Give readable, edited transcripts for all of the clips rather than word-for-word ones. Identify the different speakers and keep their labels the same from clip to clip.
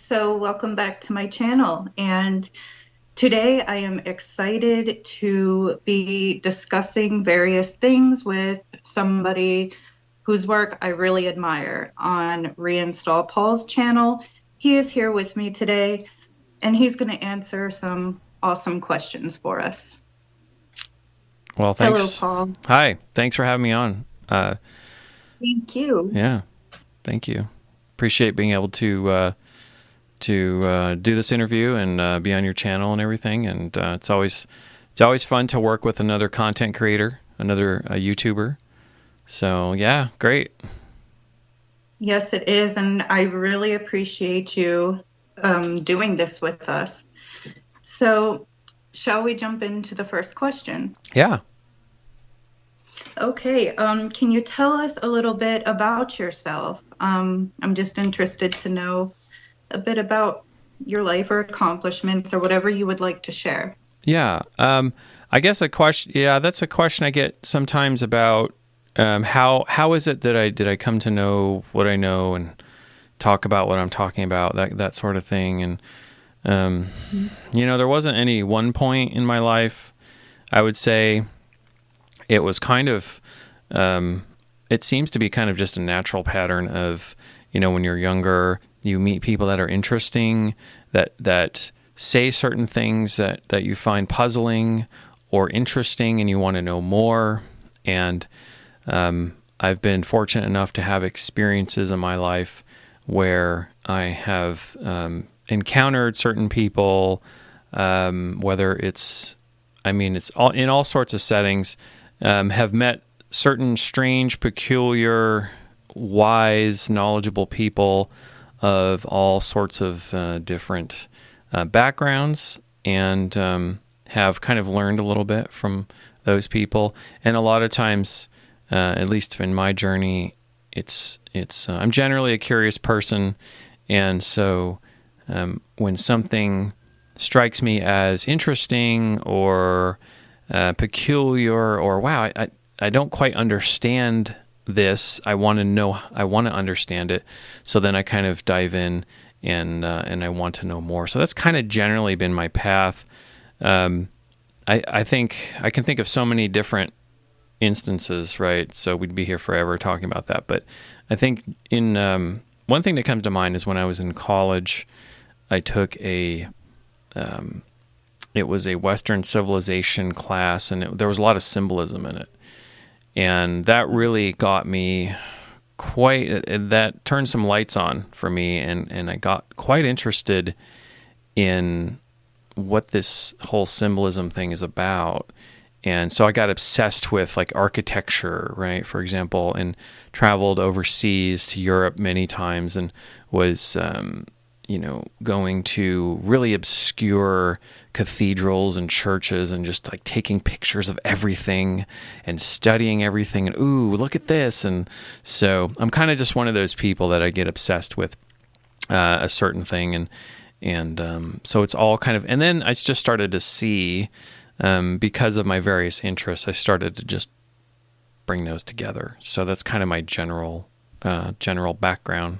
Speaker 1: So welcome back to my channel. And today I am excited to be discussing various things with somebody whose work I really admire on Reinstall Paul's channel. He is here with me today, and he's going to answer some awesome questions for us.
Speaker 2: Well, thanks.
Speaker 1: Hello, Paul.
Speaker 2: Hi. Thanks for having me on.
Speaker 1: Thank you.
Speaker 2: Yeah. Thank you. Appreciate being able to do this interview and be on your channel and everything. And it's always fun to work with another content creator, another YouTuber. So yeah, great.
Speaker 1: Yes, it is, and I really appreciate you doing this with us. So, shall we jump into the first question?
Speaker 2: Yeah.
Speaker 1: Okay. Can you tell us a little bit about yourself? I'm just interested to know a bit about your life or accomplishments or whatever you would like to share.
Speaker 2: Yeah. I guess that's a question I get sometimes about how is it that I come to know what I know and talk about what I'm talking about, that sort of thing. And there wasn't any one point in my life. I would say it was kind of it seems to be kind of just a natural pattern of, when you're younger, you meet people that are interesting, that say certain things that you find puzzling or interesting and you want to know more. And I've been fortunate enough to have experiences in my life where I have encountered certain people, whether it's all in all sorts of settings, have met certain strange, peculiar, wise, knowledgeable people of all sorts of different backgrounds, and have kind of learned a little bit from those people. And a lot of times, at least in my journey, it's I'm generally a curious person, and so when something strikes me as interesting or peculiar, or wow, I don't quite understand this. I want to understand it. So then I kind of dive in and I want to know more. So that's kind of generally been my path. I think I can think of so many different instances, right? So we'd be here forever talking about that. But I think one thing that comes to mind is when I was in college, I took it was a Western civilization class, and there was a lot of symbolism in it. And that really got me that turned some lights on for me, and I got quite interested in what this whole symbolism thing is about. And so I got obsessed with like architecture, right, for example, and traveled overseas to Europe many times and was going to really obscure cathedrals and churches and just like taking pictures of everything and studying everything, and ooh, look at this. And so I'm kind of just one of those people that I get obsessed with a certain thing, and so it's all kind of, and then I just started to see, because of my various interests, I started to just bring those together. So that's kind of my general background.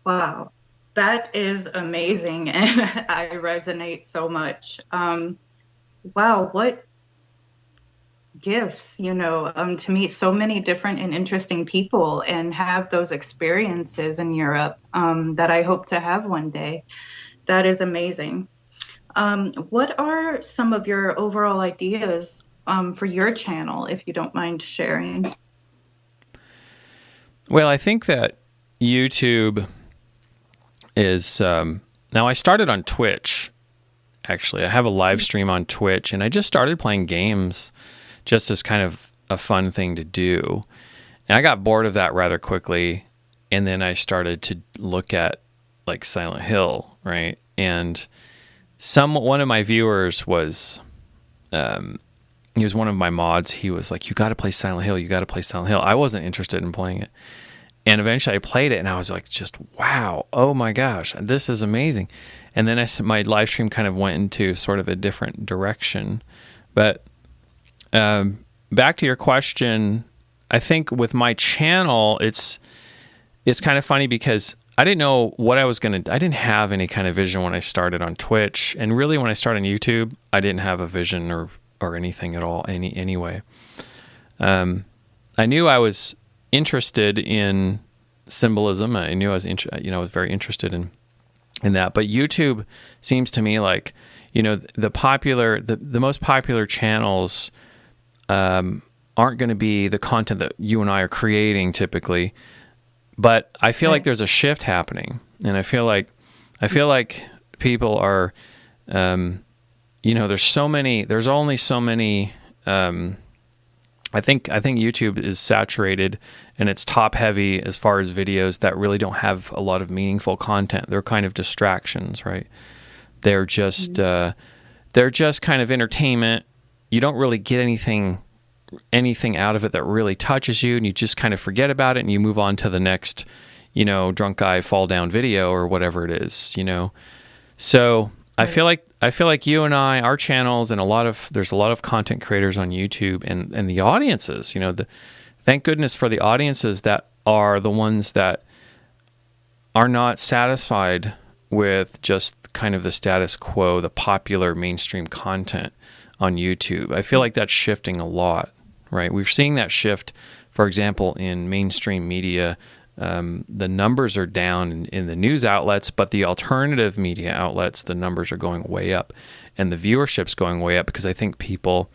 Speaker 1: Wow, that is amazing, and I resonate so much. Wow, what gifts, to meet so many different and interesting people and have those experiences in Europe that I hope to have one day. That is amazing. What are some of your overall ideas for your channel, if you don't mind sharing?
Speaker 2: Well, I think that YouTube is now I started on Twitch. Actually, I have a live stream on Twitch, and I just started playing games just as kind of a fun thing to do. And I got bored of that rather quickly, and then I started to look at like Silent Hill, right? And one of my viewers was he was one of my mods. He was like, "You got to play Silent Hill. You got to play Silent Hill." I wasn't interested in playing it. And eventually I played it, and I was like, just, wow, oh my gosh, this is amazing. And then my live stream kind of went into sort of a different direction. But back to your question, I think with my channel, it's kind of funny because I didn't know what I was going to, I didn't have any kind of vision when I started on Twitch. And really when I started on YouTube, I didn't have a vision or anything at all, anyway. I knew I was interested in symbolism. I knew I was, I was very interested in that. But YouTube seems to me like, the most popular channels aren't going to be the content that you and I are creating typically. But I feel like there's a shift happening, and I feel like people are, there's only so many. I think YouTube is saturated and it's top heavy as far as videos that really don't have a lot of meaningful content. They're kind of distractions, right? They're just kind of entertainment. You don't really get anything out of it that really touches you, and you just kind of forget about it and you move on to the next, drunk guy fall down video or whatever it is, So I feel like you and I, our channels, and there's a lot of content creators on YouTube, and the audiences, thank goodness for the audiences that are the ones that are not satisfied with just kind of the status quo, the popular mainstream content on YouTube. I feel like that's shifting a lot, right? We're seeing that shift, for example, in mainstream media. The numbers are down in the news outlets, but the alternative media outlets, the numbers are going way up, and the viewership's going way up because I think people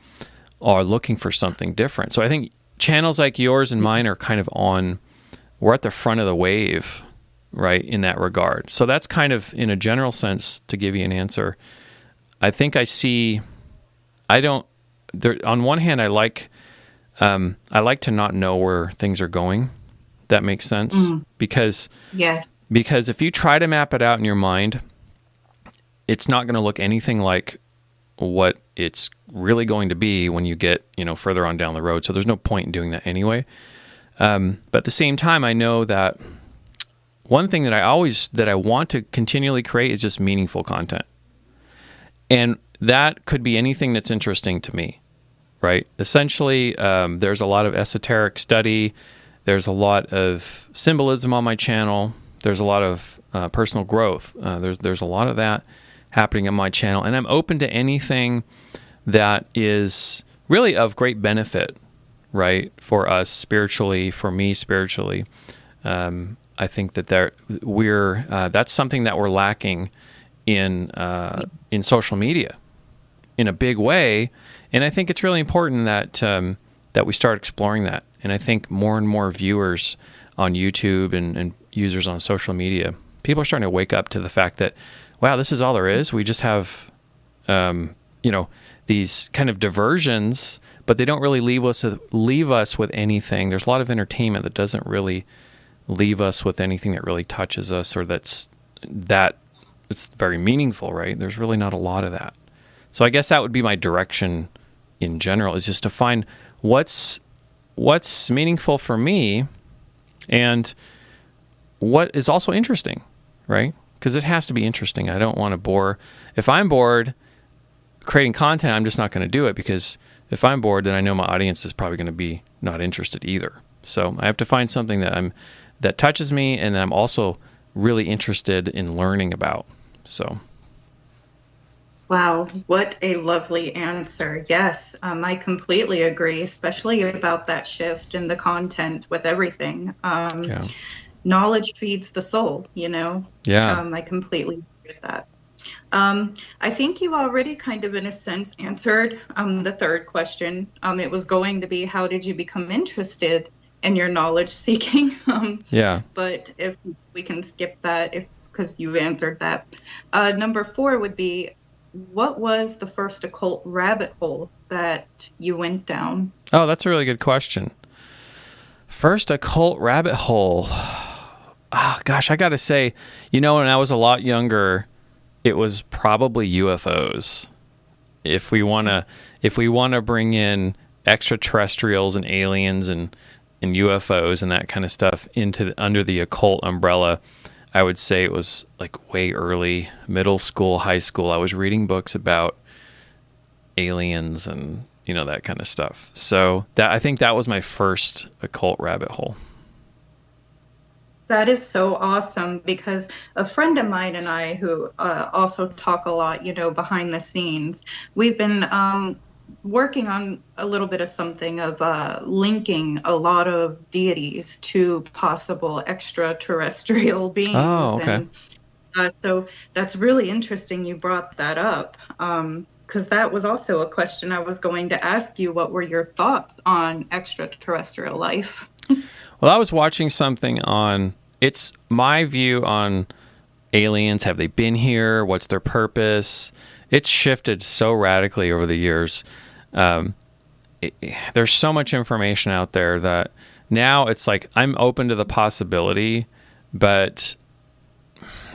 Speaker 2: are looking for something different. So I think channels like yours and mine are kind of we're at the front of the wave, right, in that regard. So that's kind of, in a general sense, to give you an answer. I think on one hand, I like to not know where things are going. That makes sense. Because if you try to map it out in your mind, it's not going to look anything like what it's really going to be when you get, further on down the road. So there's no point in doing that anyway. But at the same time, I know that one thing that I want to continually create is just meaningful content. And that could be anything that's interesting to me, right? Essentially, there's a lot of esoteric study. There's a lot of symbolism on my channel. There's a lot of personal growth. There's a lot of that happening on my channel. And I'm open to anything that is really of great benefit, right, for us spiritually, for me spiritually. I think that that's something that we're lacking in social media in a big way, and I think it's really important that we start exploring that. And I think more and more viewers on YouTube and users on social media, people are starting to wake up to the fact that, wow, this is all there is. We just have, these kind of diversions, but they don't really leave us with anything. There's a lot of entertainment that doesn't really leave us with anything that really touches us, or it's very meaningful, right? There's really not a lot of that. So I guess that would be my direction in general, is just to find what's meaningful for me and what is also interesting, right? Because it has to be interesting. I don't want to bore. If I'm bored creating content, I'm just not going to do it, because if I'm bored, then I know my audience is probably going to be not interested either. So I have to find something that touches me and I'm also really interested in learning about. So.
Speaker 1: Wow, what a lovely answer. Yes, I completely agree, especially about that shift in the content with everything. Knowledge feeds the soul, Yeah. I completely agree with that. I think you already kind of, in a sense, answered the third question. It was going to be, how did you become interested in your knowledge seeking? But if we can skip that, because you answered that. Number 4 would be, what was the first occult rabbit hole that you went down?
Speaker 2: Oh, that's a really good question. First occult rabbit hole. Oh, gosh, I got to say, when I was a lot younger, it was probably UFOs. If we want to bring in extraterrestrials and aliens and UFOs and that kind of stuff under the occult umbrella, I would say it was like way early, middle school, high school. I was reading books about aliens and, that kind of stuff. So I think that was my first occult rabbit hole.
Speaker 1: That is so awesome because a friend of mine and I, who also talk a lot, behind the scenes, we've been working on a little bit of something of linking a lot of deities to possible extraterrestrial
Speaker 2: Oh,
Speaker 1: beings.
Speaker 2: okay.
Speaker 1: And so that's really interesting you brought that up. Because that was also a question I was going to ask you. What were your thoughts on extraterrestrial life?
Speaker 2: Well, I was watching something on, it's my view on aliens. Have they been here? What's their purpose? It's shifted so radically over the years. Um, there's so much information out there that now it's like I'm open to the possibility, but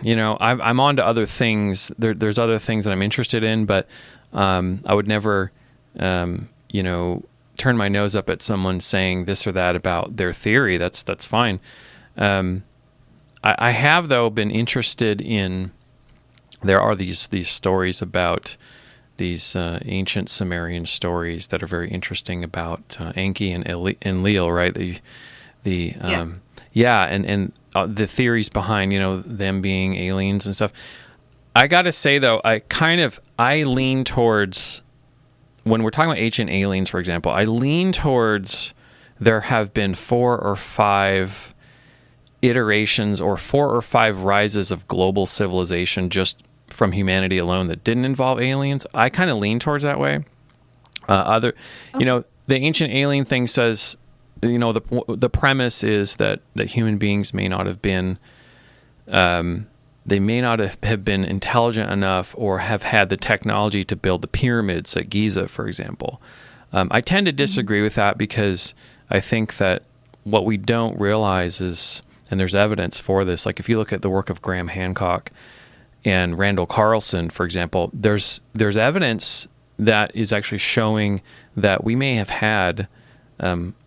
Speaker 2: I'm on to other things. There's other things that I'm interested in, but I would never, turn my nose up at someone saying this or that about their theory. That's fine. I have, though, been interested in, there are these stories about these ancient Sumerian stories that are very interesting about Enki and Enlil, right? And the theories behind, them being aliens and stuff. I got to say, though, I lean towards, when we're talking about ancient aliens, for example, I lean towards there have been 4 or 5 iterations or 4 or 5 rises of global civilization just from humanity alone that didn't involve aliens. I kind of lean towards that way. The ancient alien thing says, the premise is that human beings may not have been, they may not have been intelligent enough or have had the technology to build the pyramids at Giza, for example. I tend to disagree with that because I think that what we don't realize is, and there's evidence for this, like if you look at the work of Graham Hancock and Randall Carlson, for example, there's evidence that is actually showing that we may have had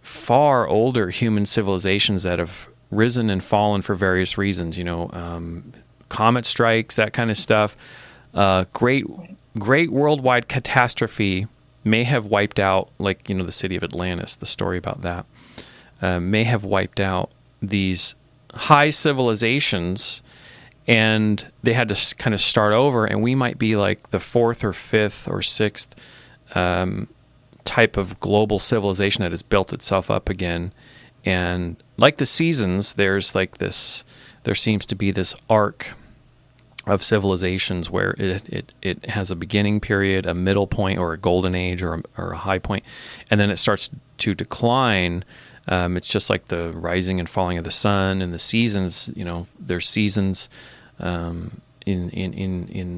Speaker 2: far older human civilizations that have risen and fallen for various reasons, comet strikes, that kind of stuff. Great worldwide catastrophe may have wiped out, like, the city of Atlantis, the story about that, may have wiped out these high civilizations, and they had to kind of start over, and we might be like the 4th or 5th or 6th type of global civilization that has built itself up again. And like the seasons, there seems to be this arc of civilizations where it has a beginning period, a middle point, or a golden age, or a high point, and then it starts to decline. It's just like the rising and falling of the sun and the seasons. There's seasons in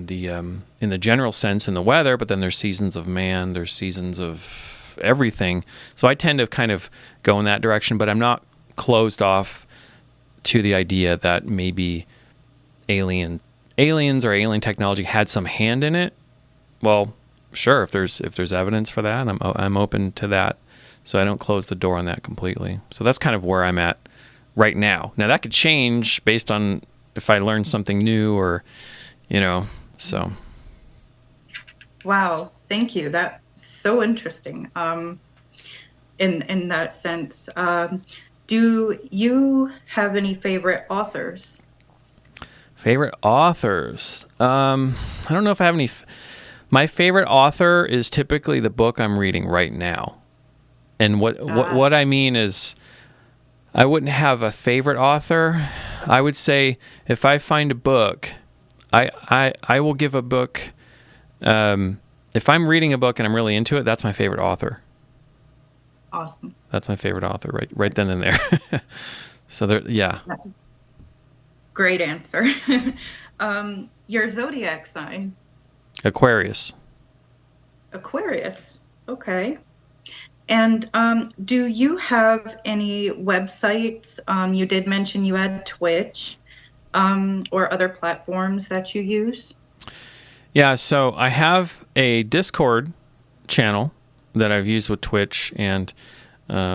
Speaker 2: the general sense in the weather, but then there's seasons of man. There's seasons of everything. So I tend to kind of go in that direction, but I'm not closed off to the idea that maybe aliens or alien technology had some hand in it. Well, sure, if there's evidence for that, I'm open to that. So I don't close the door on that completely. So that's kind of where I'm at right now. Now that could change based on if I learn something new or, so.
Speaker 1: Wow, thank you. That's so interesting. In that sense, do you have any favorite authors?
Speaker 2: Favorite authors? I don't know if I have any. My favorite author is typically the book I'm reading right now. And what I mean is, I wouldn't have a favorite author. I would say if I find a book, I will give a book. If I'm reading a book and I'm really into it, that's my favorite author.
Speaker 1: Awesome.
Speaker 2: That's my favorite author, right then and there. So there, yeah.
Speaker 1: Great answer. Your zodiac sign?
Speaker 2: Aquarius.
Speaker 1: Aquarius. Okay. And do you have any websites? You did mention you had Twitch or other platforms that you use.
Speaker 2: Yeah, so I have a Discord channel that I've used with Twitch, and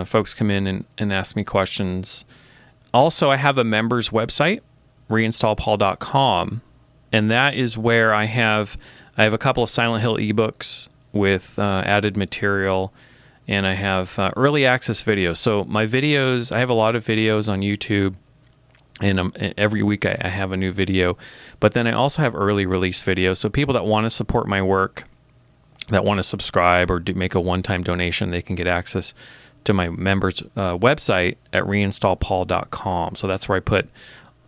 Speaker 2: folks come in and ask me questions. Also, I have a members website, reinstallpaul.com, and that is where I have a couple of Silent Hill ebooks with added material, and I have early access videos. So my videos, I have a lot of videos on YouTube And every week I have a new video. But then I also have early release videos. So people that want to support my work, that want to subscribe or make a one-time donation, they can get access to my members' website at reinstallpaul.com. So that's where I put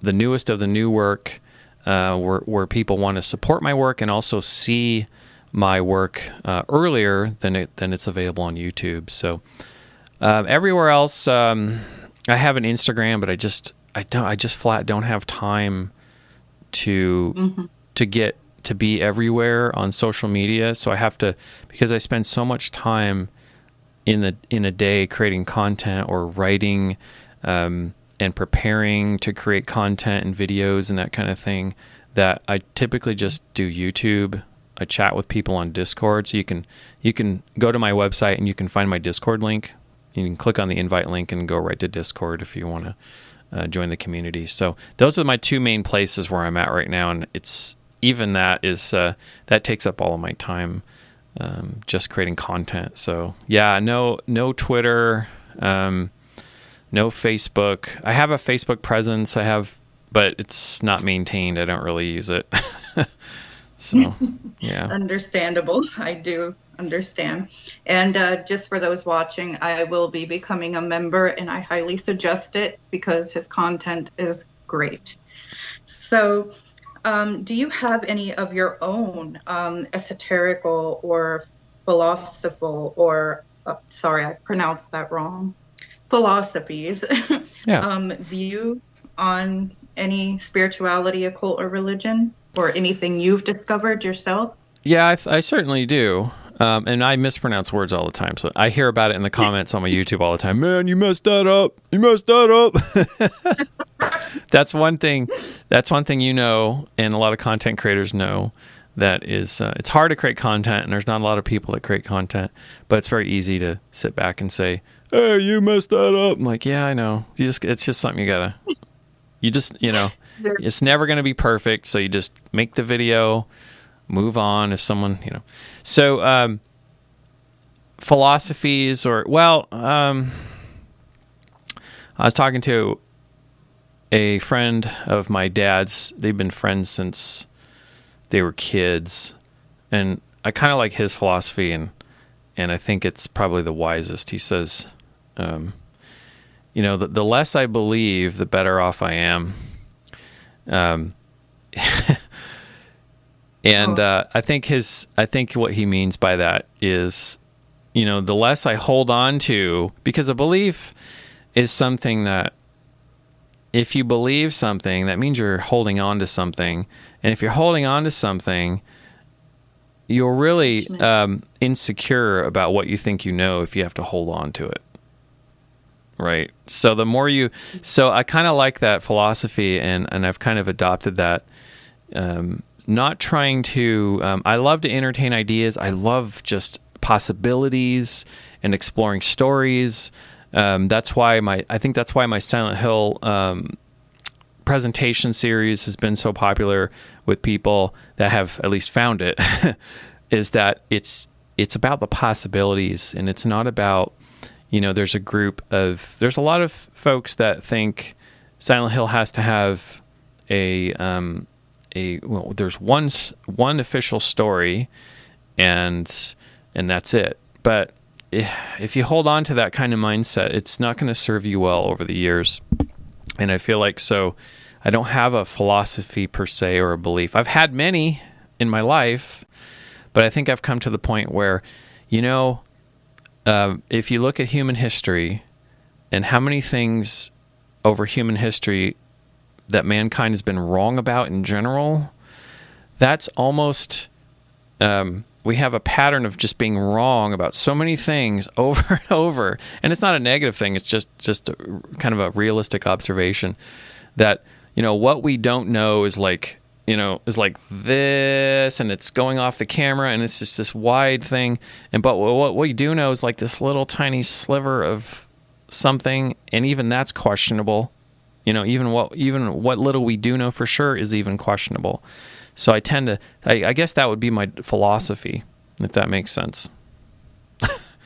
Speaker 2: the newest of the new work, where people want to support my work and also see my work earlier than it's available on YouTube. So everywhere else, I have an Instagram, but I just flat don't have time to get to be everywhere on social media. So I have to, because I spend so much time in a day creating content or writing and preparing to create content and videos and that kind of thing, that I typically just do YouTube. I chat with people on Discord. So you can go to my website and you can find my Discord link. You can click on the invite link and go right to Discord if you want to join the community. So those are my two main places where I'm at right now, and it's even that takes up all of my time, just creating content. So yeah, no Twitter, no Facebook. I have a Facebook presence. But it's not maintained. I don't really use it. So yeah,
Speaker 1: Understandable. I do understand. And just for those watching, I will be becoming a member, and I highly suggest it because his content is great. So do you have any of your own esoterical or philosophical, or sorry, I pronounced that wrong, philosophies, views on any spirituality, occult, or religion, or anything you've discovered yourself?
Speaker 2: Yeah, I certainly do. And I mispronounce words all the time. So I hear about it in the comments on my YouTube all the time. Man, you messed that up. You messed that up. That's one thing, and a lot of content creators know, that is, it's hard to create content, and there's not a lot of people that create content, but it's very easy to sit back and say, hey, you messed that up. I'm like, yeah, I know. It's just something it's never going to be perfect. So you just make the video, move on. If someone, so, philosophies I was talking to a friend of my dad's. They've been friends since they were kids, and I kind of like his philosophy, and I think it's probably the wisest. He says, the less I believe, the better off I am. I think what he means by that is, the less I hold on to, because a belief is something that, if you believe something, that means you're holding on to something. And if you're holding on to something, you're really insecure about what you think you know if you have to hold on to it. Right. So I kind of like that philosophy, and I've kind of adopted that. Not trying to, I love to entertain ideas. I love just possibilities and exploring stories. That's why my Silent Hill presentation series has been so popular with people that have at least found it. Is that it's about the possibilities, and it's not about, there's a lot of folks that think Silent Hill has to have there's one official story, and that's it. But if you hold on to that kind of mindset, it's not going to serve you well over the years. And I feel like, so I don't have a philosophy per se or a belief. I've had many in my life, but I think I've come to the point where, if you look at human history and how many things over human history that mankind has been wrong about in general, that's almost, we have a pattern of just being wrong about so many things over and over. And it's not a negative thing. It's just kind of a realistic observation that, what we don't know is like this, and it's going off the camera, and it's just this wide thing. But what we do know is like this little tiny sliver of something, and even that's questionable. Even what little we do know for sure is even questionable. So I guess that would be my philosophy, if that makes sense.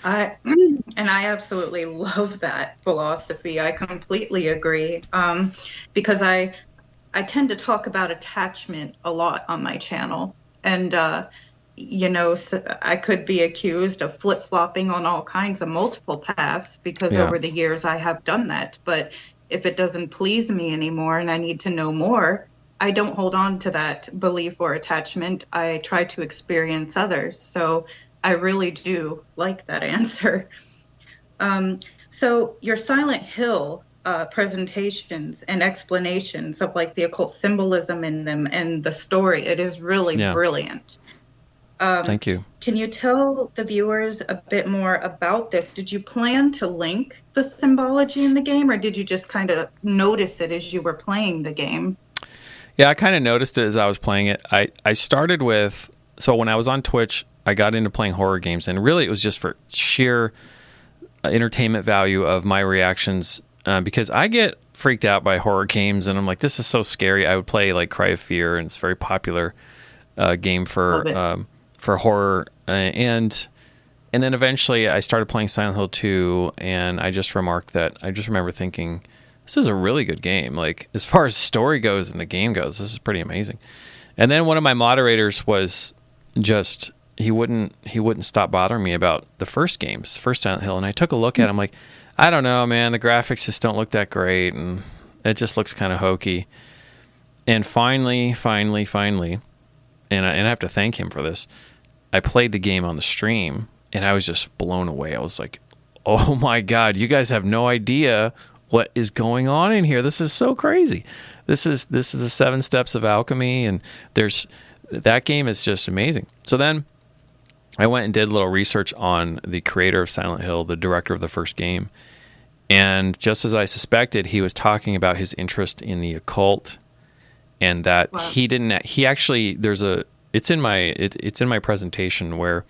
Speaker 1: I and I absolutely love that philosophy. I completely agree. Because I tend to talk about attachment a lot on my channel. And, so I could be accused of flip-flopping on all kinds of multiple paths because
Speaker 2: Yeah.
Speaker 1: over the years I have done that. But if it doesn't please me anymore and I need to know more, I don't hold on to that belief or attachment. I try to experience others. So I really do like that answer. Um, so your Silent Hill presentations and explanations of like the occult symbolism in them and the story, it is really
Speaker 2: Yeah.
Speaker 1: brilliant.
Speaker 2: Thank you.
Speaker 1: Can you tell the viewers a bit more about this? Did you plan to link the symbology in the game, or did you just kind of notice it as you were playing the game?
Speaker 2: Yeah, I kind of noticed it as I was playing it. I started with, so when I was on Twitch, I got into playing horror games, and really it was just for sheer entertainment value of my reactions, because I get freaked out by horror games, and I'm like, this is so scary. I would play like Cry of Fear, and it's a very popular game for horror, and then eventually I started playing Silent Hill 2, and I just remember thinking, this is a really good game. Like, as far as story goes and the game goes, this is pretty amazing. And then one of my moderators was just, he wouldn't stop bothering me about the first games, first Silent Hill. And I took a look at him like, I don't know, man, the graphics just don't look that great, and it just looks kind of hokey. And finally, and I have to thank him for this, I played the game on the stream, and I was just blown away. I was like, oh my God, you guys have no idea what is going on in here. This is so crazy. This is the 7 steps of alchemy, and that game is just amazing. So then I went and did a little research on the creator of Silent Hill, the director of the first game. And just as I suspected, he was talking about his interest in the occult, and that
Speaker 1: Wow.
Speaker 2: it's in my presentation where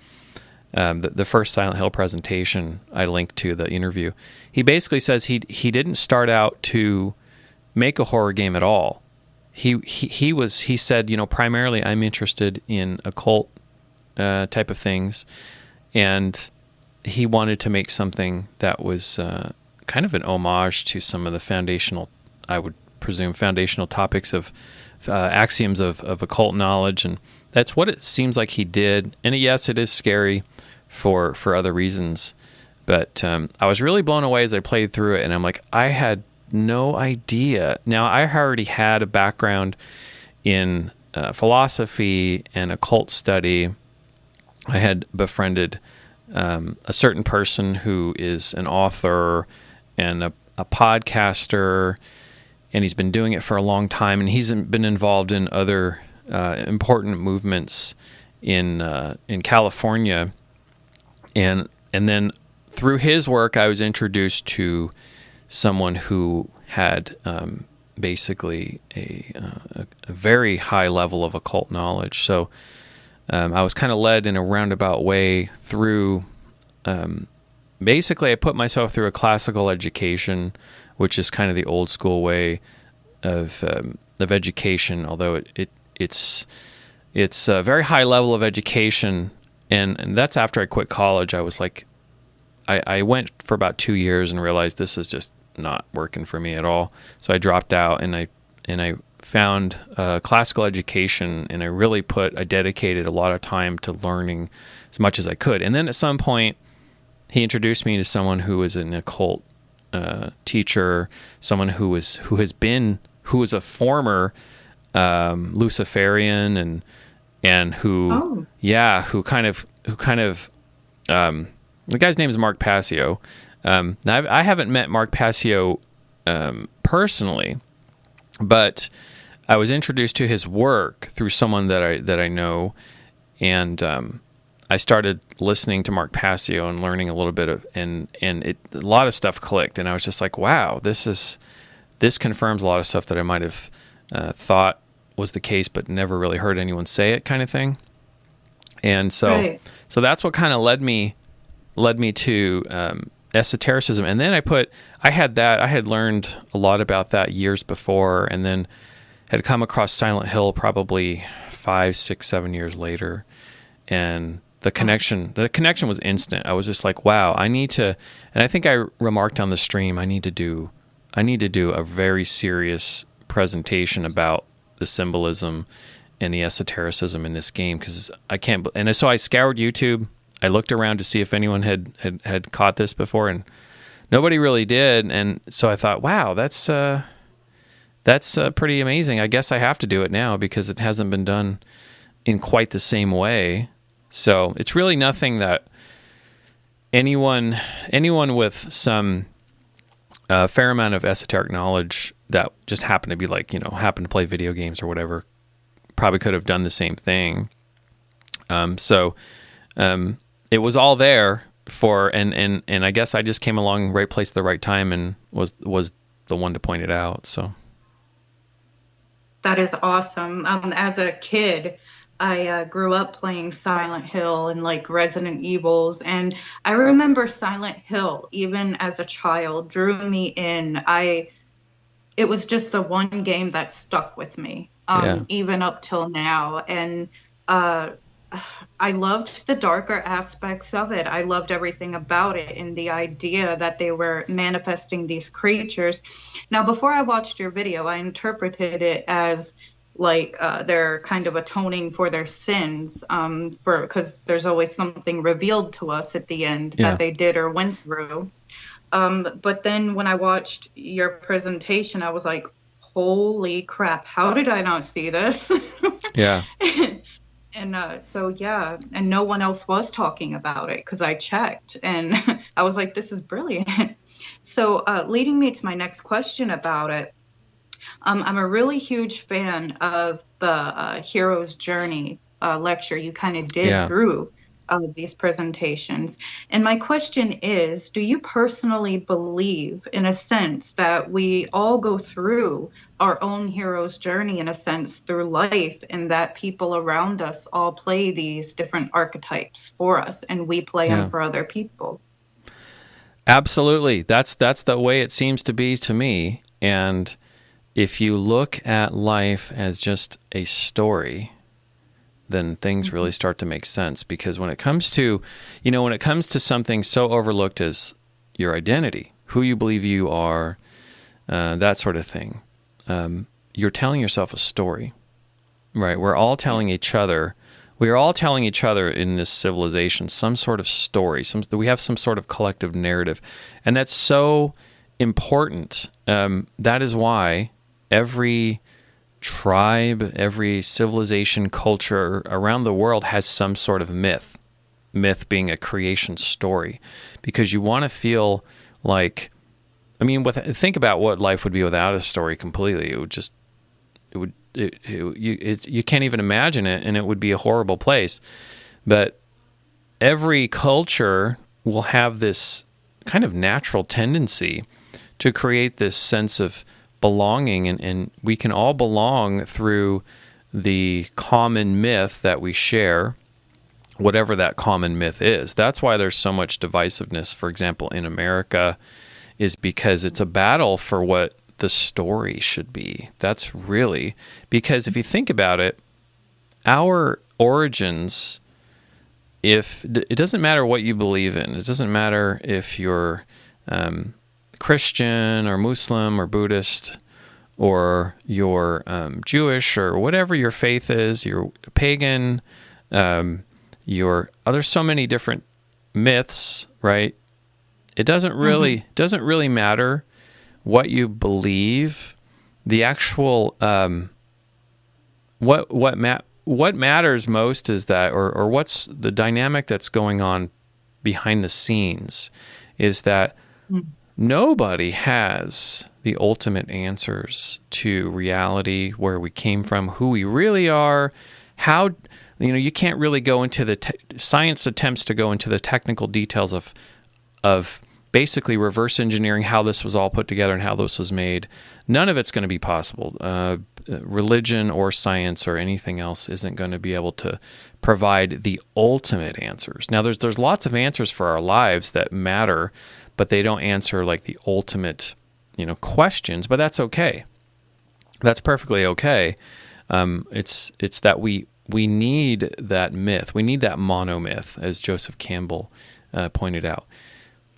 Speaker 2: the first Silent Hill presentation I linked to the interview. He basically says he didn't start out to make a horror game at all. He said, primarily I'm interested in occult type of things, and he wanted to make something that was kind of an homage to some of the foundational topics of axioms of occult knowledge, and that's what it seems like he did. And yes, it is scary for other reasons, but I was really blown away as I played through it, and I'm like, I had no idea. Now, I already had a background in philosophy and occult study. I had befriended a certain person who is an author and a podcaster, and he's been doing it for a long time, and he's been involved in other important movements in California, and then through his work, I was introduced to someone who had basically a very high level of occult knowledge. So I was kind of led in a roundabout way through. Basically, I put myself through a classical education, which is kind of the old school way of education. Although it's a very high level of education, and that's after I quit college. I was like, I went for about 2 years and realized this is just not working for me at all. So I dropped out, and I found classical education, and I dedicated a lot of time to learning as much as I could. And then at some point, he introduced me to someone who was an occult teacher, someone who was a former Luciferian, and who the guy's name is Mark Passio. Now I haven't met Mark Passio personally, but I was introduced to his work through someone that I know, and I started listening to Mark Passio and learning a little bit of, a lot of stuff clicked, and I was just like, wow, this confirms a lot of stuff that I might have thought was the case, but never really heard anyone say it, kind of thing. And so,
Speaker 1: Right.
Speaker 2: so that's what kind of led me to esotericism. And then I had learned a lot about that years before, and then had come across Silent Hill probably 5, 6, 7 years later. And the connection was instant. I was just like, wow, I need to, and I think I remarked on the stream, I need to do a very serious presentation about the symbolism and the esotericism in this game, because I can't, and so I scoured YouTube. I looked around to see if anyone had caught this before, and nobody really did. And so I thought, wow, that's pretty amazing. I guess I have to do it now because it hasn't been done in quite the same way. So it's really nothing that anyone with some fair amount of esoteric knowledge that just happened to be like, happen to play video games or whatever, probably could have done the same thing. It was all there for, and I guess I just came along right place at the right time and was the one to point it out. So
Speaker 1: that is awesome. As a kid, I grew up playing Silent Hill and like Resident Evils, and I remember Silent Hill, even as a child, drew me in. It was just the one game that stuck with me, even up till now. And I loved the darker aspects of it. I loved everything about it and the idea that they were manifesting these creatures. Now, before I watched your video, I interpreted it as like they're kind of atoning for their sins, because there's always something revealed to us at the end that they did or went through. But then when I watched your presentation, I was like, holy crap, how did I not see this?
Speaker 2: Yeah.
Speaker 1: And and no one else was talking about it because I checked, and I was like, this is brilliant. So leading me to my next question about it, I'm a really huge fan of the Hero's Journey lecture you kind of did through these presentations. And my question is, do you personally believe, in a sense, that we all go through our own hero's journey, in a sense, through life, and that people around us all play these different archetypes for us, and we play them for other people?
Speaker 2: Absolutely. That's the way it seems to be to me. And if you look at life as just a story, then things really start to make sense. Because when it comes to, something so overlooked as your identity, who you believe you are, that sort of thing, you're telling yourself a story, right? We are all telling each other in this civilization some sort of story. We have some sort of collective narrative, and that's so important. That is why every tribe, every civilization, culture around the world has some sort of myth being a creation story, because you want to feel like, think about what life would be without a story completely. You can't even imagine it, and it would be a horrible place. But every culture will have this kind of natural tendency to create this sense of belonging, and we can all belong through the common myth that we share, whatever that common myth is. That's why there's so much divisiveness, for example, in America, is because it's a battle for what the story should be. That's really, because if you think about it, our origins, it doesn't matter what you believe in. It doesn't matter if you're Christian or Muslim or Buddhist, or you're Jewish, or whatever your faith is, you're pagan, there's so many different myths, right? It doesn't really matter what you believe. The actual what matters most is that, or what's the dynamic that's going on behind the scenes, is that nobody has the ultimate answers to reality, where we came from, who we really are, how, you can't really go into the science attempts to go into the technical details of basically reverse engineering how this was all put together and how this was made. None of it's going to be possible. Religion or science or anything else isn't going to be able to provide the ultimate answers. Now, there's lots of answers for our lives that matter, but they don't answer like the ultimate, questions. But that's okay. That's perfectly okay. It's that we we need that myth. We need that monomyth, as Joseph Campbell pointed out.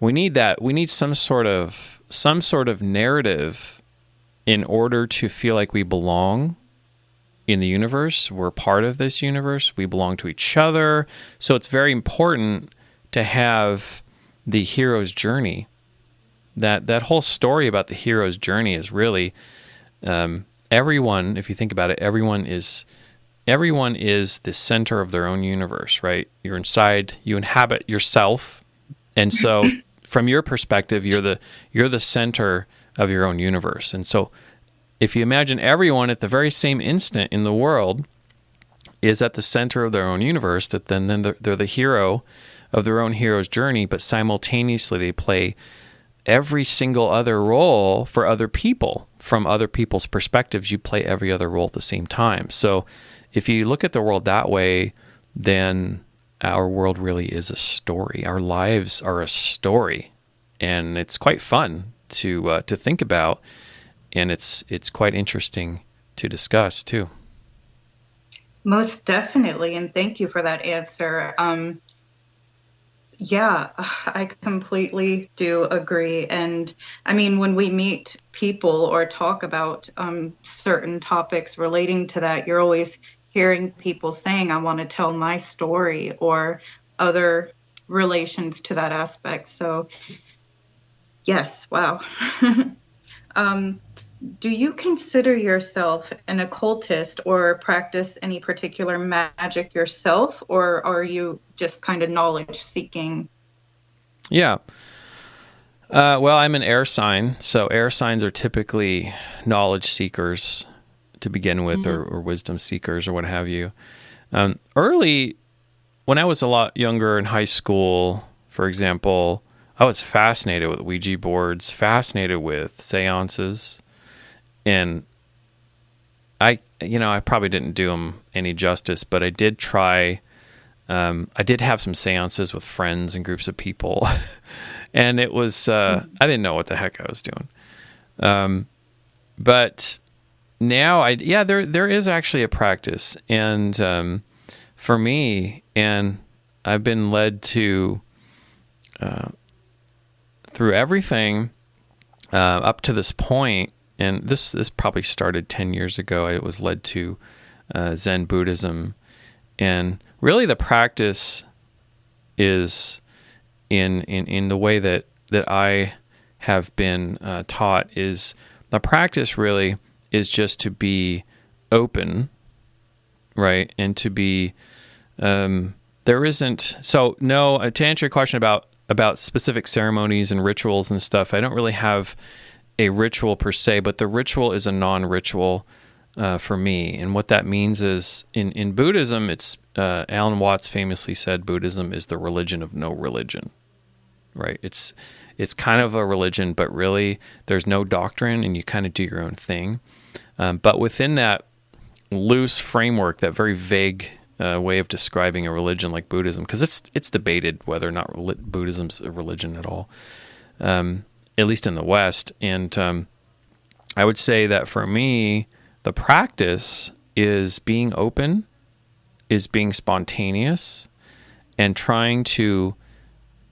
Speaker 2: We need that. We need some sort of narrative in order to feel like we belong in the universe. We're part of this universe. We belong to each other. So it's very important to have the hero's journey. That whole story about the hero's journey is really everyone. If you think about it, everyone is the center of their own universe, right? You're inside. You inhabit yourself, and so from your perspective, you're the center of your own universe. And so, if you imagine everyone at the very same instant in the world is at the center of their own universe, that then they're the hero of their own hero's journey, but simultaneously they play every single other role for other people. From other people's perspectives, you play every other role at the same time. So if you look at the world that way, then our world really is a story. Our lives are a story, and it's quite fun to think about, and it's quite interesting to discuss too.
Speaker 1: Most definitely, and thank you for that answer. Yeah, I completely do agree. And I mean, when we meet people or talk about certain topics relating to that, you're always hearing people saying, I want to tell my story, or other relations to that aspect. So yes, wow. Do you consider yourself an occultist or practice any particular magic yourself, or are you just kind of knowledge seeking?
Speaker 2: Yeah. Well, I'm an air sign, so air signs are typically knowledge seekers to begin with, or wisdom seekers, or what have you. Early, when I was a lot younger in high school, for example, I was fascinated with Ouija boards, fascinated with seances. And I probably didn't do them any justice, but I did try. I did have some seances with friends and groups of people, and it was I didn't know what the heck I was doing. But now there is actually a practice, and for me, and I've been led to through everything up to this point. And this probably started 10 years ago. I was led to Zen Buddhism. And really the practice is in the way that I have been taught, is the practice really is just to be open, right? And to be, there isn't, so no, to answer your question about specific ceremonies and rituals and stuff, I don't really have a ritual per se, but the ritual is a non-ritual for me. And what that means is in Buddhism, it's Alan Watts famously said Buddhism is the religion of no religion, right? It's kind of a religion, but really there's no doctrine and you kind of do your own thing. But within that loose framework, that very vague way of describing a religion like Buddhism, because it's debated whether or not Buddhism's a religion at all, at least in the West. And I would say that for me, the practice is being open, is being spontaneous, and trying to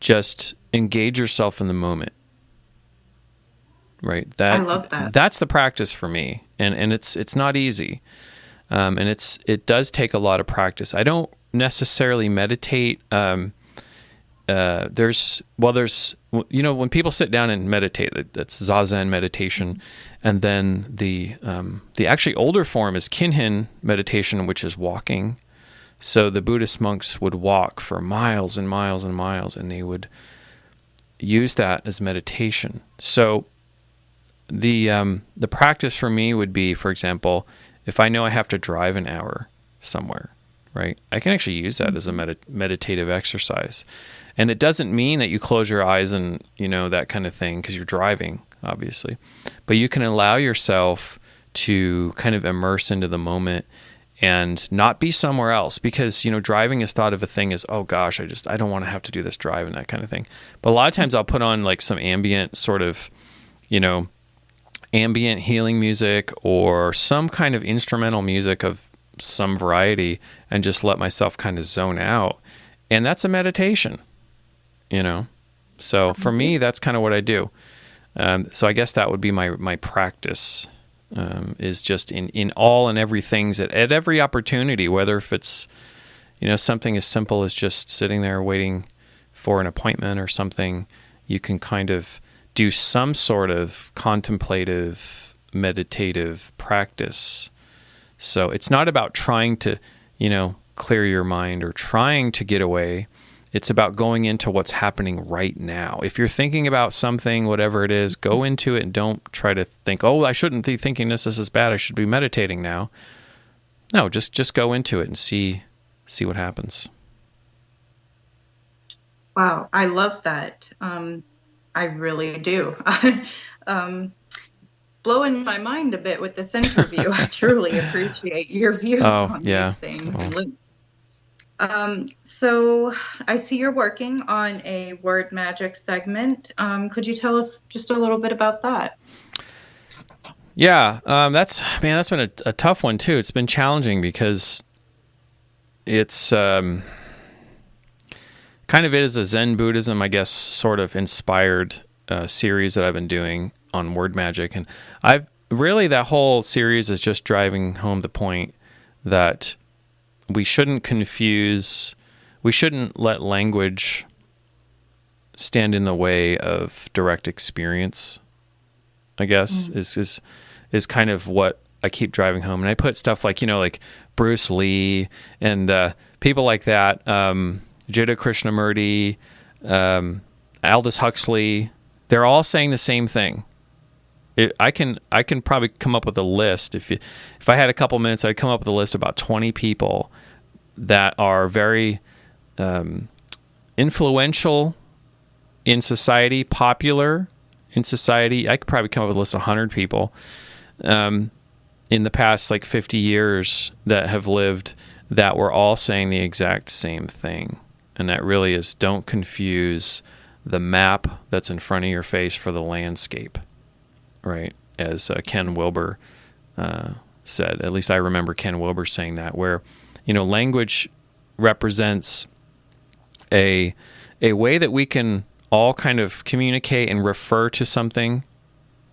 Speaker 2: just engage yourself in the moment. Right?
Speaker 1: I love that.
Speaker 2: That's the practice for me. And it's not easy. And it does take a lot of practice. I don't necessarily meditate. There's when people sit down and meditate, that's zazen meditation, and then the actually older form is kinhin meditation, which is walking. So the Buddhist monks would walk for miles and miles and miles, and they would use that as meditation. So the practice for me would be, for example, if I know I have to drive an hour somewhere, right? I can actually use that as a meditative exercise. And it doesn't mean that you close your eyes and, that kind of thing, because you're driving, obviously. But you can allow yourself to kind of immerse into the moment and not be somewhere else, because, driving is thought of a thing as, oh gosh, I don't want to have to do this drive and that kind of thing. But a lot of times I'll put on like some ambient sort of, ambient healing music, or some kind of instrumental music of some variety and just let myself kind of zone out. And that's a meditation, you know? So for me, that's kind of what I do. So I guess that would be my practice, is just in all and every things at every opportunity, whether if it's, you know, something as simple as just sitting there waiting for an appointment or something, you can kind of do some sort of contemplative, meditative practice. So it's not about trying to, you know, clear your mind or trying to get away. It's about going into what's happening right now. If you're thinking about something, whatever it is, go into it and don't try to think, oh, I shouldn't be thinking this is bad. I should be meditating now. No, just go into it and see what happens.
Speaker 1: Wow, I love that. I really do. Blowing my mind a bit with this interview. I truly appreciate your views on these things. So I see you're working on a word magic segment. Could you tell us just a little bit about that?
Speaker 2: Yeah, that's been a tough one too. It's been challenging because it's kind of is a Zen Buddhism, I guess, sort of inspired series that I've been doing on word magic, and that whole series is just driving home the point that we shouldn't let language stand in the way of direct experience, I guess, is kind of what I keep driving home. And I put stuff like, you know, like Bruce Lee and people like that, Jiddu Krishnamurti, Aldous Huxley, they're all saying the same thing. I can probably come up with a list. If I had a couple minutes, I'd come up with a list of about 20 people that are very influential in society, popular in society. I could probably come up with a list of 100 people in the past like 50 years that have lived that were all saying the exact same thing. And that really is, don't confuse the map that's in front of your face for the landscape. Right, as Ken Wilber said. At least I remember Ken Wilber saying that, where, you know, language represents a way that we can all kind of communicate and refer to something,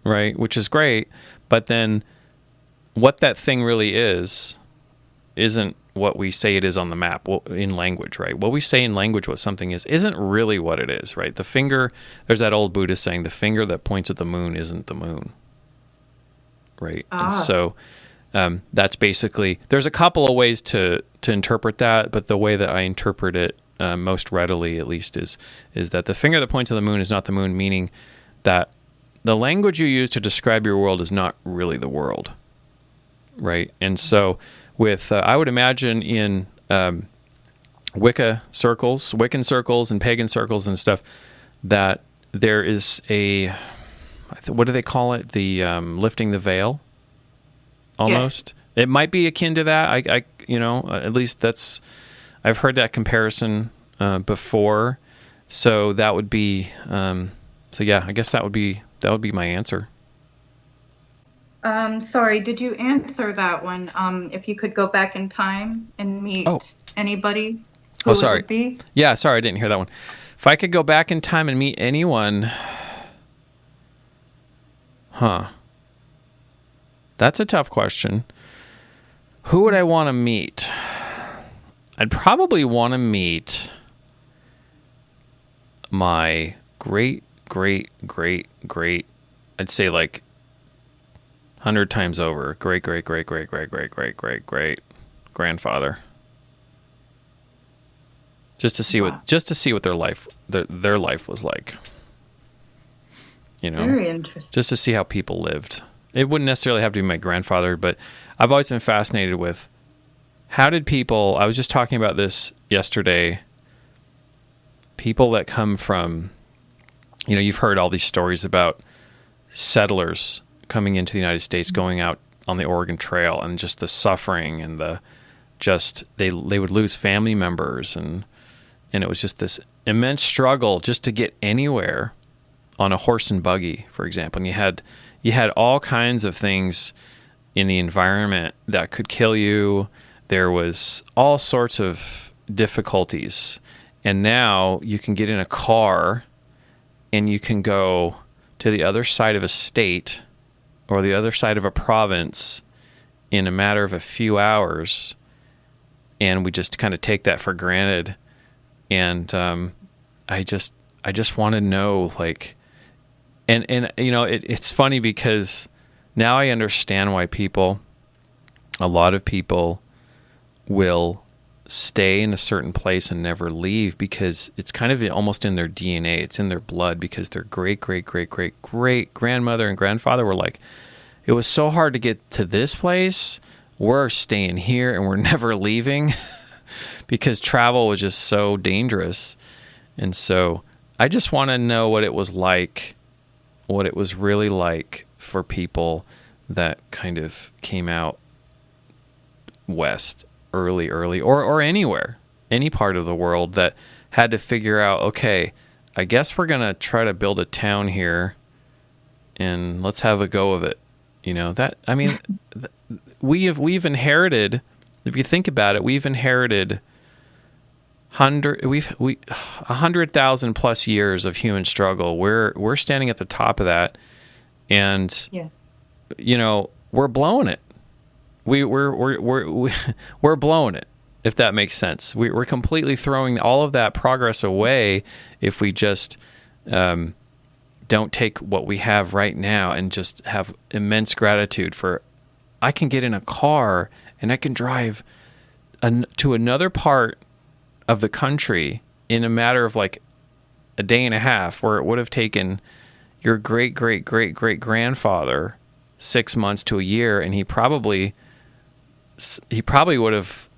Speaker 2: right, which is great, but then what that thing really isn't what we say it is on the map in language, right? What we say in language what something is isn't really what it is, right? The finger, there's that old Buddhist saying, the finger that points at the moon isn't the moon, right? And so that's basically, there's a couple of ways to interpret that, but the way that I interpret it most readily, at least, is that the finger that points at the moon is not the moon, meaning that the language you use to describe your world is not really the world, right? And so with, I would imagine in Wiccan circles and pagan circles and stuff, that there is what do they call it? The lifting the veil, almost. Yes. It might be akin to that. I you know, at least I've heard that comparison before. So that would be, so yeah, I guess that would be my answer.
Speaker 1: Sorry, did you answer that one? If you could go back in time and meet anybody, who it would be?
Speaker 2: Yeah, sorry, I didn't hear that one. If I could go back in time and meet anyone, that's a tough question. Who would I want to meet? I'd probably want to meet my great, I'd say like 100 times over, great grandfather, just to see what their life was like. You know,
Speaker 1: very interesting.
Speaker 2: Just to see how people lived. It wouldn't necessarily have to be my grandfather, but I've always been fascinated with how did people. I was just talking about this yesterday. People that come from, you know, you've heard all these stories about settlers coming into the United States, going out on the Oregon Trail, and just the suffering and they would lose family members, and it was just this immense struggle just to get anywhere on a horse and buggy, for example. And you had all kinds of things in the environment that could kill you, there was all sorts of difficulties. And now you can get in a car and you can go to the other side of a state or the other side of a province in a matter of a few hours. And we just kind of take that for granted. And I just want to know, like, and you know, it's funny because now I understand why a lot of people will stay in a certain place and never leave, because it's kind of almost in their DNA. It's in their blood, because their great grandmother and grandfather were like, it was so hard to get to this place. We're staying here and we're never leaving because travel was just so dangerous. And so I just want to know what it was like, what it was really like for people that kind of came out west early, or anywhere, any part of the world that had to figure out, okay, I guess we're going to try to build a town here and let's have a go of it. You know, that, I mean, we've inherited, if you think about it, we've inherited 100,000 plus years of human struggle. We're standing at the top of that, and
Speaker 1: Yes.
Speaker 2: you know, we're blowing it. We're blowing it, if that makes sense. We're completely throwing all of that progress away if we just don't take what we have right now and just have immense gratitude for, I can get in a car and I can drive to another part of the country in a matter of like a day and a half, where it would have taken your great grandfather 6 months to a year, and he probably would have,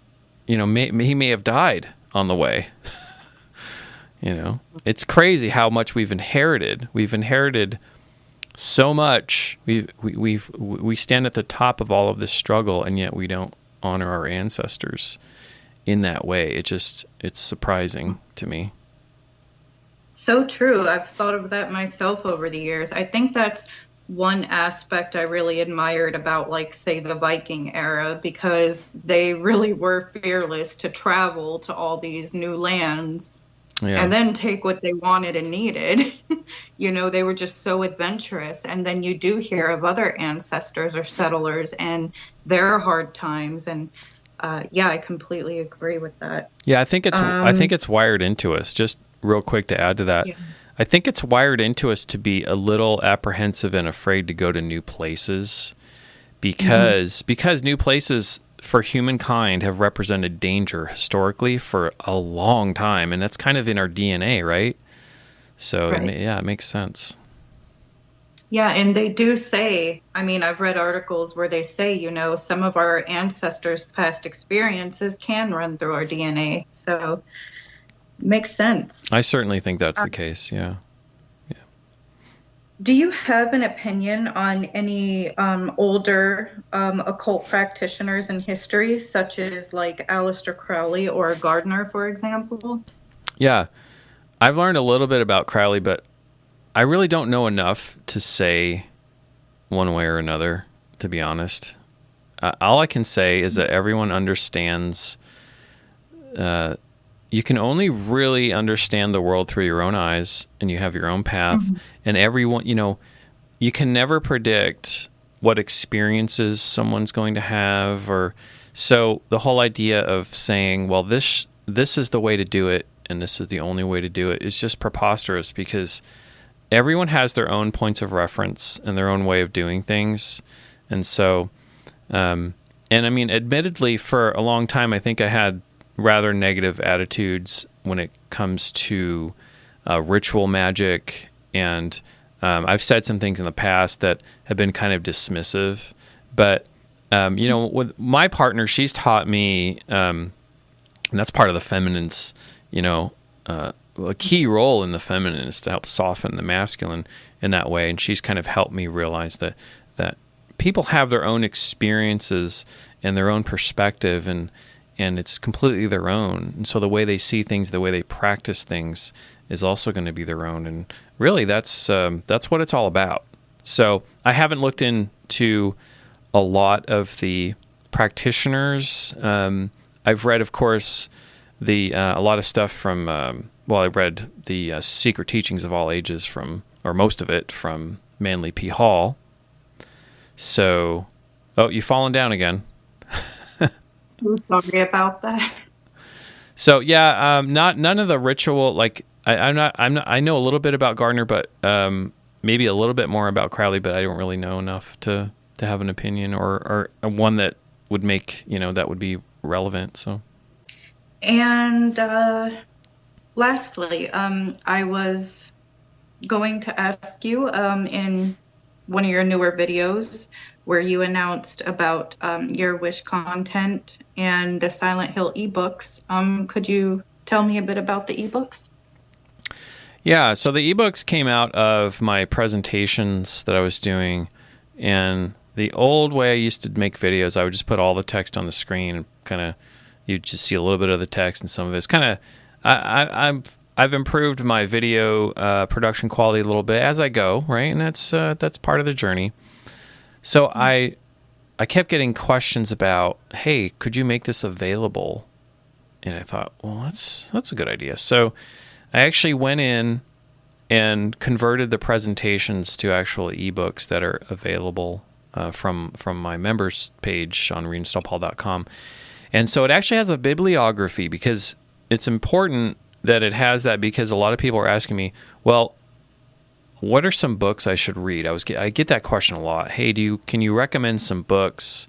Speaker 2: you know, he may have died on the way. You know, it's crazy how much we've inherited. We've inherited so much. We stand at the top of all of this struggle, and yet we don't honor our ancestors in that way. It's surprising to me.
Speaker 1: So true. I've thought of that myself over the years. I think that's one aspect I really admired about, like, say, the Viking era, because they really were fearless to travel to all these new lands. Yeah. And then take what they wanted and needed. You know, they were just so adventurous. And then you do hear of other ancestors or settlers and their hard times. And yeah, I completely agree with that.
Speaker 2: Yeah, I think it's wired into us. Just real quick to add to that, yeah. I think it's wired into us to be a little apprehensive and afraid to go to new places, because new places for humankind have represented danger historically for a long time, and that's kind of in our DNA, right? So right. It makes sense.
Speaker 1: Yeah, and they do say, I mean, I've read articles where they say, you know, some of our ancestors' past experiences can run through our DNA, so it makes sense.
Speaker 2: I certainly think that's the case, yeah.
Speaker 1: Do you have an opinion on any older occult practitioners in history, such as like Aleister Crowley or Gardner, for example?
Speaker 2: Yeah, I've learned a little bit about Crowley, but I really don't know enough to say one way or another, to be honest. All I can say is that everyone understands, you can only really understand the world through your own eyes, and you have your own path. Mm-hmm. And everyone, you know, you can never predict what experiences someone's going to have, or so the whole idea of saying, well, this is the way to do it, and this is the only way to do it, is just preposterous, because everyone has their own points of reference and their own way of doing things. And so, and I mean, admittedly, for a long time, I think I had rather negative attitudes when it comes to ritual magic, and I've said some things in the past that have been kind of dismissive. But you know, with my partner, she's taught me, and that's part of the feminine's, you know, a key role in the feminine is to help soften the masculine in that way. And she's kind of helped me realize that people have their own experiences and their own perspective, and it's completely their own. And so the way they see things, the way they practice things is also going to be their own. And really, that's what it's all about. So I haven't looked into a lot of the practitioners. I've read, of course, a lot of stuff from. I read the Secret Teachings of All Ages or most of it from Manly P. Hall. So, you've fallen down again.
Speaker 1: So sorry about that.
Speaker 2: So yeah, none of the ritual. Like I'm not. I know a little bit about Gardner, but maybe a little bit more about Crowley, but I don't really know enough to have an opinion or one that would make that would be relevant. So.
Speaker 1: And lastly, I was going to ask you in one of your newer videos where you announced about your wish content and the Silent Hill ebooks. Could you tell me a bit about the ebooks?
Speaker 2: Yeah, so the ebooks came out of my presentations that I was doing, and the old way I used to make videos, I would just put all the text on the screen and kind of you just see a little bit of the text, and some of it's kind of I've improved my video production quality a little bit as I go, right? And that's part of the journey. So I kept getting questions about, hey, could you make this available? And I thought, well, that's a good idea. So I actually went in and converted the presentations to actual ebooks that are available from my members page on reinstallpaul.com. And so it actually has a bibliography, because it's important that it has that, because a lot of people are asking me, well, what are some books I should read? I get that question a lot. Hey, can you recommend some books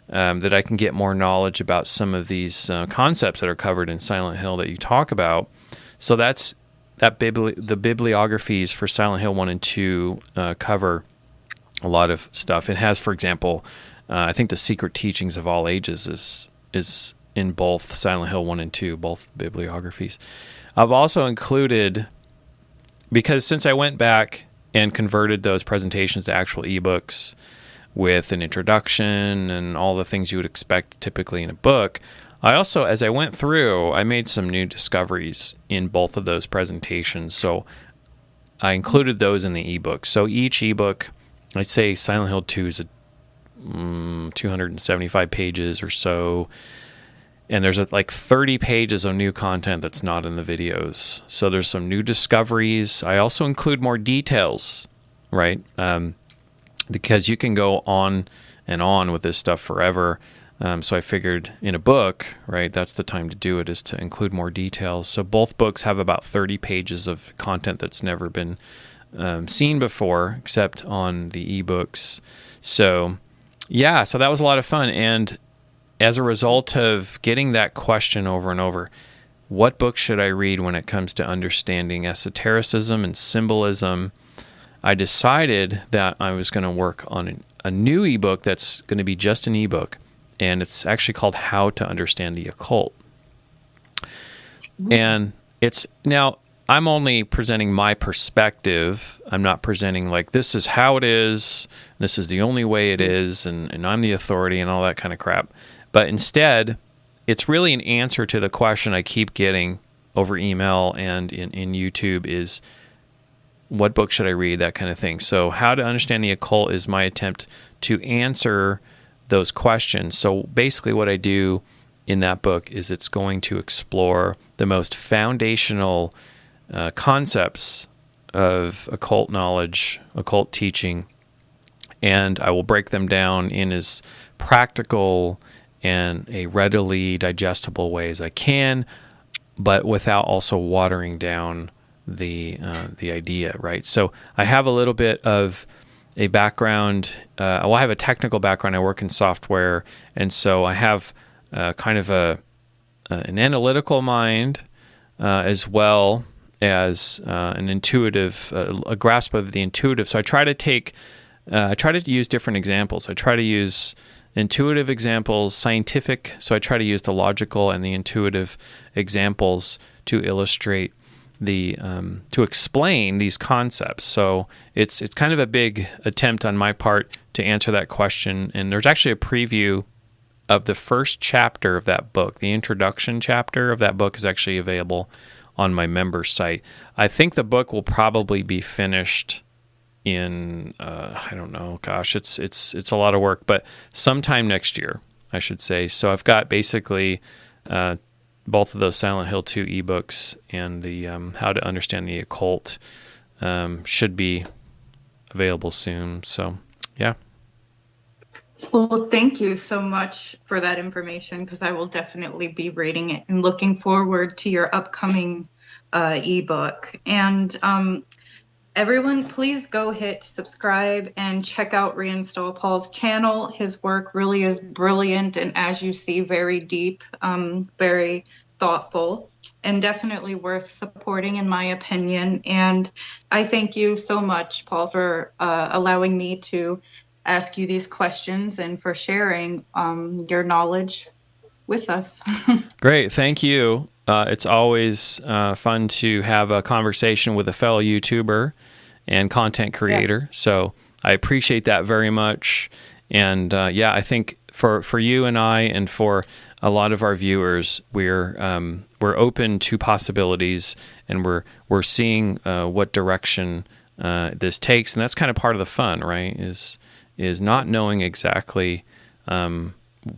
Speaker 2: that I can get more knowledge about some of these concepts that are covered in Silent Hill that you talk about? So the bibliographies for Silent Hill 1 and 2 cover a lot of stuff. It has, for example, I think the Secret Teachings of All Ages is in both Silent Hill 1 and 2, both bibliographies. I've also included, because since I went back and converted those presentations to actual ebooks with an introduction and all the things you would expect typically in a book, I also, as I went through, I made some new discoveries in both of those presentations. So I included those in the ebook. So each ebook, I'd say Silent Hill 2 is 275 pages or so. And there's like 30 pages of new content that's not in the videos. So there's some new discoveries. I also include more details, right? Because you can go on and on with this stuff forever. So I figured in a book, right, that's the time to do it, is to include more details. So both books have about 30 pages of content that's never been seen before, except on the ebooks. So yeah, so that was a lot of fun. And as a result of getting that question over and over, what book should I read when it comes to understanding esotericism and symbolism, I decided that I was going to work on a new ebook that's going to be just an ebook, and it's actually called How to Understand the Occult. And it's, now, I'm only presenting my perspective. I'm not presenting like, this is how it is, this is the only way it is, and I'm the authority and all that kind of crap. But instead, it's really an answer to the question I keep getting over email and in YouTube is, what book should I read, that kind of thing. So How to Understand the Occult is my attempt to answer those questions. So basically what I do in that book is it's going to explore the most foundational concepts of occult knowledge, occult teaching, and I will break them down in as practical and a readily digestible way as I can, but without also watering down the idea, right? So I have a little bit of a background. I have a technical background. I work in software, and so I have kind of an analytical mind as well as an intuitive, a grasp of the intuitive. So I try to use different examples. I try to use intuitive examples, scientific. So I try to use the logical and the intuitive examples to illustrate to explain these concepts. So it's kind of a big attempt on my part to answer that question. And there's actually a preview of the first chapter of that book. The introduction chapter of that book is actually available on my member site. I think the book will probably be finished in I don't know, gosh, it's a lot of work, but sometime next year I should say. So I've got basically both of those Silent Hill 2 ebooks, and the How to Understand the Occult should be available soon. So, yeah.
Speaker 1: Well, thank you so much for that information, because I will definitely be reading it and looking forward to your upcoming ebook. And everyone, please go hit subscribe and check out Reinstall Paul's channel. His work really is brilliant, and as you see, very deep, very thoughtful, and definitely worth supporting, in my opinion. And I thank you so much, Paul, for allowing me to ask you these questions and for sharing your knowledge with us.
Speaker 2: Great. Thank you. It's always fun to have a conversation with a fellow YouTuber and content creator. Yeah. So I appreciate that very much. And I think for you and I, and for a lot of our viewers, we're open to possibilities, and we're seeing what direction this takes, and that's kind of part of the fun, right? Is not knowing exactly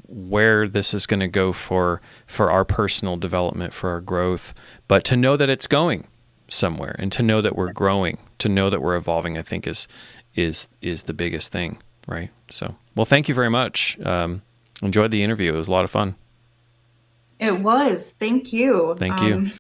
Speaker 2: where this is going to go for our personal development, for our growth, but to know that it's going somewhere, and to know that we're growing, to know that we're evolving, I think is the biggest thing, right? So, well, thank you very much. Enjoyed the interview. It was a lot of fun.
Speaker 1: It was. Thank you.
Speaker 2: Thank you.